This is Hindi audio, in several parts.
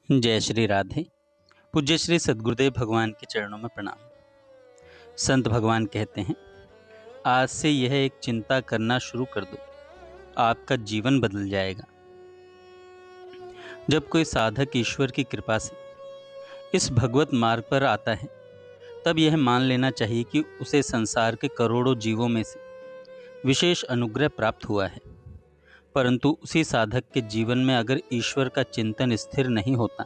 जय श्री राधे। पूज्य श्री सद्गुरुदेव भगवान के चरणों में प्रणाम। संत भगवान कहते हैं, आज से यह एक चिंता करना शुरू कर दो, आपका जीवन बदल जाएगा। जब कोई साधक ईश्वर की कृपा से इस भगवत मार्ग पर आता है, तब यह मान लेना चाहिए कि उसे संसार के करोड़ों जीवों में से विशेष अनुग्रह प्राप्त हुआ है। परंतु उसी साधक के जीवन में अगर ईश्वर का चिंतन स्थिर नहीं होता,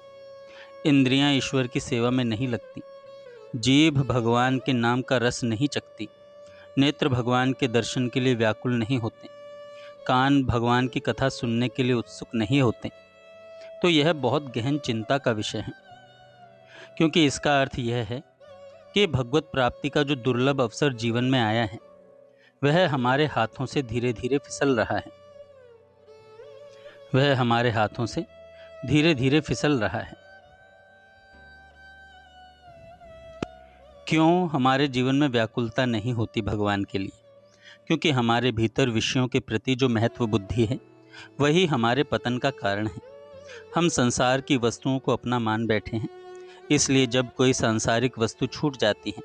इंद्रियां ईश्वर की सेवा में नहीं लगती, जीभ भगवान के नाम का रस नहीं चखती, नेत्र भगवान के दर्शन के लिए व्याकुल नहीं होते, कान भगवान की कथा सुनने के लिए उत्सुक नहीं होते, तो यह बहुत गहन चिंता का विषय है। क्योंकि इसका अर्थ यह है कि भगवत प्राप्ति का जो दुर्लभ अवसर जीवन में आया है, वह हमारे हाथों से धीरे धीरे फिसल रहा है। क्यों हमारे जीवन में व्याकुलता नहीं होती भगवान के लिए? क्योंकि हमारे भीतर विषयों के प्रति जो महत्व बुद्धि है, वही हमारे पतन का कारण है। हम संसार की वस्तुओं को अपना मान बैठे हैं, इसलिए जब कोई सांसारिक वस्तु छूट जाती है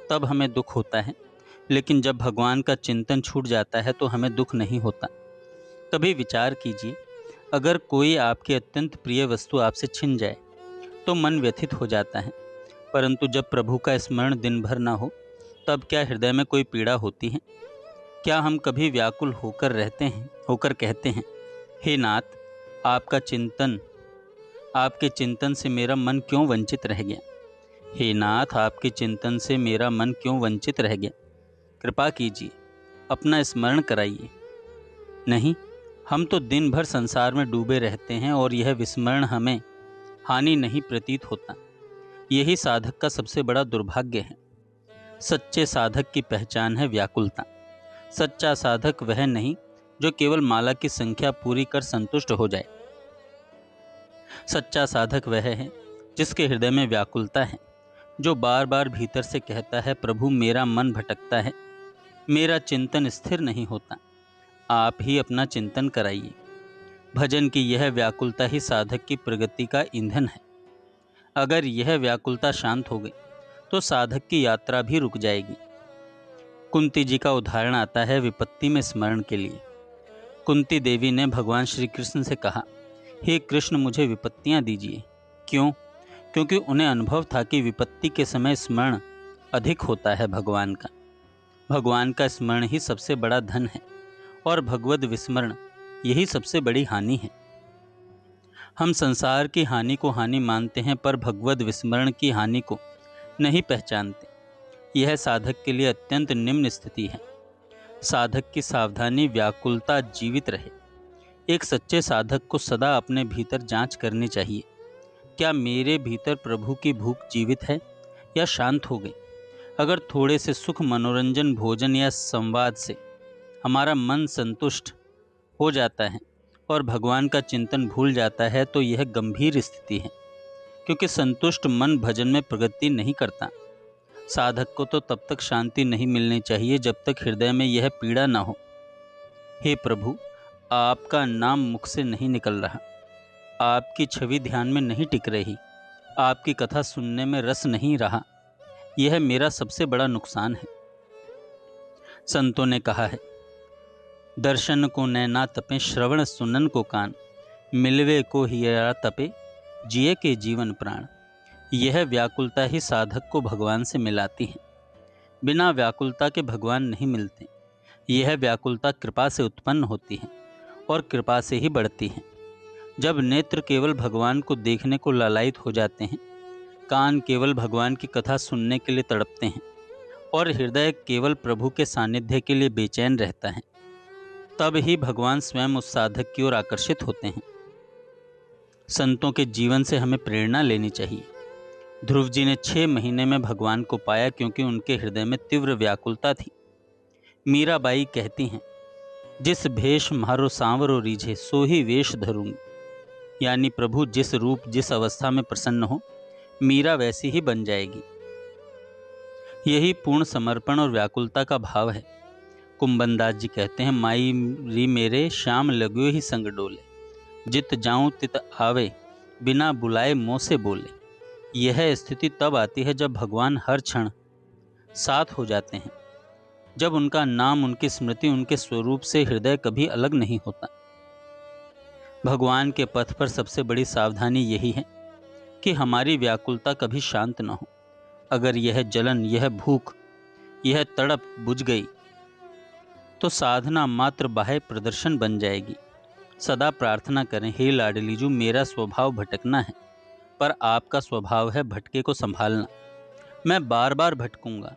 तब हमें दुख होता है, लेकिन जब भगवान का चिंतन छूट जाता है तो हमें दुख नहीं होता। कभी विचार कीजिए, अगर कोई आपकी अत्यंत प्रिय वस्तु आपसे छिन जाए तो मन व्यथित हो जाता है, परंतु जब प्रभु का स्मरण दिन भर ना हो, तब क्या हृदय में कोई पीड़ा होती है? क्या हम कभी व्याकुल होकर कहते हैं, हे नाथ, आपके चिंतन से मेरा मन क्यों वंचित रह गया? हे नाथ, आपके चिंतन से मेरा मन क्यों वंचित रह गया? कृपा कीजिए, अपना स्मरण कराइए। नहीं, हम तो दिन भर संसार में डूबे रहते हैं और यह विस्मरण हमें हानि नहीं प्रतीत होता। यही साधक का सबसे बड़ा दुर्भाग्य है। सच्चे साधक की पहचान है व्याकुलता। सच्चा साधक वह नहीं जो केवल माला की संख्या पूरी कर संतुष्ट हो जाए। सच्चा साधक वह है जिसके हृदय में व्याकुलता है, जो बार बार भीतर से कहता है, प्रभु मेरा मन भटकता है, मेरा चिंतन स्थिर नहीं होता, आप ही अपना चिंतन कराइए। भजन की यह व्याकुलता ही साधक की प्रगति का ईंधन है। अगर यह व्याकुलता शांत हो गई तो साधक की यात्रा भी रुक जाएगी। कुंती जी का उदाहरण आता है विपत्ति में स्मरण के लिए। कुंती देवी ने भगवान श्री कृष्ण से कहा, हे कृष्ण, मुझे विपत्तियां दीजिए। क्यों? क्योंकि उन्हें अनुभव था कि विपत्ति के समय स्मरण अधिक होता है भगवान का। भगवान का स्मरण ही सबसे बड़ा धन है और भगवद विस्मरण यही सबसे बड़ी हानि है। हम संसार की हानि को हानि मानते हैं, पर भगवद विस्मरण की हानि को नहीं पहचानते। यह साधक के लिए अत्यंत निम्न स्थिति है। साधक की सावधानी व्याकुलता जीवित रहे। एक सच्चे साधक को सदा अपने भीतर जांच करनी चाहिए, क्या मेरे भीतर प्रभु की भूख जीवित है या शांत हो गई? अगर थोड़े से सुख, मनोरंजन, भोजन या संवाद से हमारा मन संतुष्ट हो जाता है और भगवान का चिंतन भूल जाता है, तो यह गंभीर स्थिति है। क्योंकि संतुष्ट मन भजन में प्रगति नहीं करता। साधक को तो तब तक शांति नहीं मिलनी चाहिए जब तक हृदय में यह पीड़ा ना हो, हे प्रभु, आपका नाम मुख से नहीं निकल रहा, आपकी छवि ध्यान में नहीं टिक रही, आपकी कथा सुनने में रस नहीं रहा। यह मेरा सबसे बड़ा नुकसान है। संतों ने कहा है, दर्शन को नैना तपे, श्रवण सुनन को कान, मिलवे को हिया तपे, जिए के जीवन प्राण। यह व्याकुलता ही साधक को भगवान से मिलाती है। बिना व्याकुलता के भगवान नहीं मिलते। यह व्याकुलता कृपा से उत्पन्न होती है और कृपा से ही बढ़ती है। जब नेत्र केवल भगवान को देखने को लालायित हो जाते हैं, कान केवल भगवान की कथा सुनने के लिए तड़पते हैं और हृदय केवल प्रभु के सानिध्य के लिए बेचैन रहता है, तब ही भगवान स्वयं उस साधक की ओर आकर्षित होते हैं। संतों के जीवन से हमें प्रेरणा लेनी चाहिए। ध्रुव जी ने 6 महीने में भगवान को पाया, क्योंकि उनके हृदय में तीव्र व्याकुलता थी। मीराबाई कहती हैं, जिस भेष म्हारो सांवरो रीझे, सो ही वेश धरूंगी। यानी प्रभु जिस रूप, जिस अवस्था में प्रसन्न हो, मीरा वैसी ही बन जाएगी। यही पूर्ण समर्पण और व्याकुलता का भाव है। कुंभनदास जी कहते हैं, माई री मेरे श्याम लग्यो ही संग डोले, जित जाऊं तित आवे, बिना बुलाए मुँह से बोले। यह स्थिति तब आती है जब भगवान हर क्षण साथ हो जाते हैं, जब उनका नाम, उनकी स्मृति, उनके स्वरूप से हृदय कभी अलग नहीं होता। भगवान के पथ पर सबसे बड़ी सावधानी यही है कि हमारी व्याकुलता कभी शांत न हो। अगर यह जलन, यह भूख, यह तड़प बुझ गई तो साधना मात्र बाह्य प्रदर्शन बन जाएगी। सदा प्रार्थना करें, हे लाडली जू, मेरा स्वभाव भटकना है, पर आपका स्वभाव है भटके को संभालना। मैं बार बार भटकूंगा,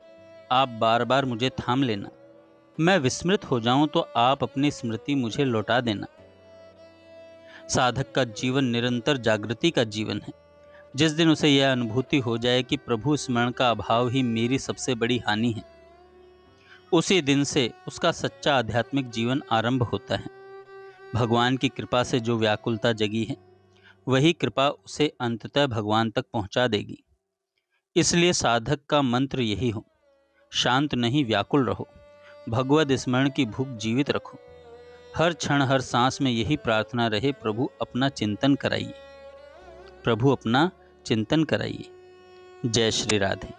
आप बार बार मुझे थाम लेना। मैं विस्मृत हो जाऊं तो आप अपनी स्मृति मुझे लौटा देना। साधक का जीवन निरंतर जागृति का जीवन है। जिस दिन उसे यह अनुभूति हो जाए कि प्रभु स्मरण का अभाव ही मेरी सबसे बड़ी हानि है, उसी दिन से उसका सच्चा आध्यात्मिक जीवन आरंभ होता है। भगवान की कृपा से जो व्याकुलता जगी है, वही कृपा उसे अंततः भगवान तक पहुंचा देगी। इसलिए साधक का मंत्र यही हो, शांत नहीं व्याकुल रहो, भगवद स्मरण की भूख जीवित रखो। हर क्षण हर सांस में यही प्रार्थना रहे, प्रभु अपना चिंतन कराइए, प्रभु अपना चिंतन कराइए। जय श्री राधे।